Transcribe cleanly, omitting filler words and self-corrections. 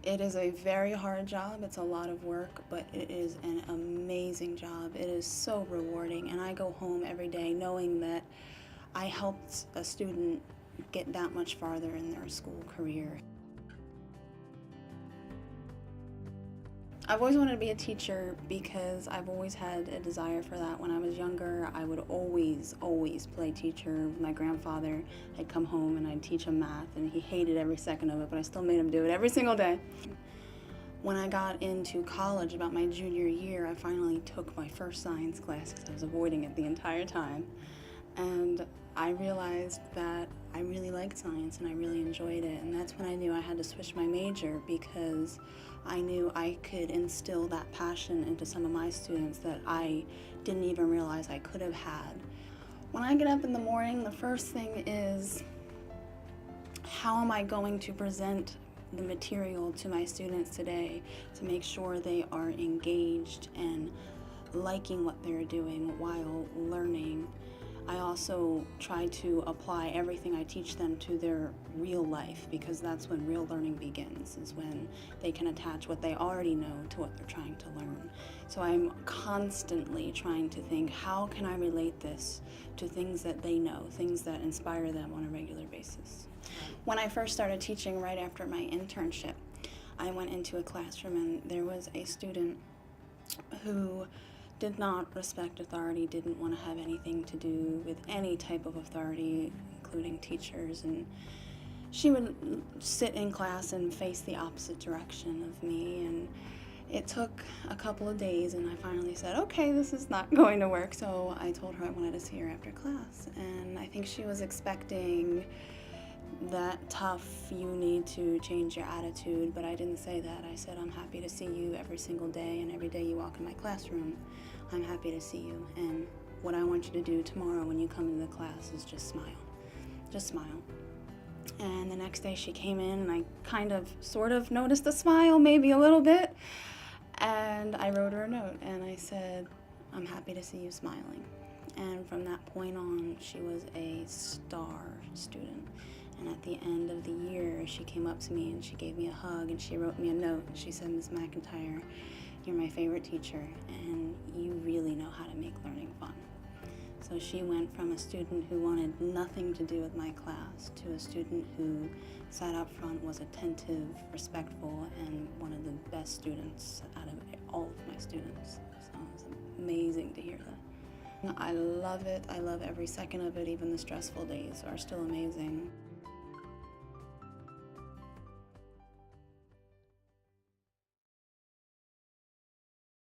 It is a very hard job. It's a lot of work, but it is an amazing job. It is so rewarding, and I go home every day knowing that I helped a student get that much farther in their school career. I've always wanted to be a teacher because I've always had a desire for that. When I was younger, I would always play teacher. My grandfather had come home and I'd teach him math, and he hated every second of it, but I still made him do it every single day. When I got into college, about my junior year, I finally took my first science class because I was avoiding it the entire time. And I realized that I really liked science and I really enjoyed it, and that's when I knew I had to switch my major, because I knew I could instill that passion into some of my students that I didn't even realize I could have had. When I get up in the morning, the first thing is, how am I going to present the material to my students today to make sure they are engaged and liking what they're doing while learning. I also try to apply everything I teach them to their real life, because that's when real learning begins, is when they can attach what they already know to what they're trying to learn. So I'm constantly trying to think, how can I relate this to things that they know, things that inspire them on a regular basis. When I first started teaching right after my internship, I went into a classroom and there was a student who did not respect authority, didn't want to have anything to do with any type of authority, including teachers, and she would sit in class and face the opposite direction of me, and it took a couple of days, and I finally said, okay, this is not going to work, so I told her I wanted to see her after class, and I think she was expecting that tough, you need to change your attitude, but I didn't say that. I said, I'm happy to see you every single day, and every day you walk in my classroom, I'm happy to see you, and what I want you to do tomorrow when you come into the class is just smile. Just smile. And the next day she came in, and I kind of, sort of noticed a smile, maybe a little bit, and I wrote her a note, and I said, I'm happy to see you smiling. And from that point on, she was a star student. And at the end of the year, she came up to me and she gave me a hug and she wrote me a note. And she said, Ms. McIntyre, you're my favorite teacher and you really know how to make learning fun. So she went from a student who wanted nothing to do with my class to a student who sat up front, was attentive, respectful, and one of the best students out of all of my students. So it was amazing to hear that. I love it. I love every second of it. Even the stressful days are still amazing.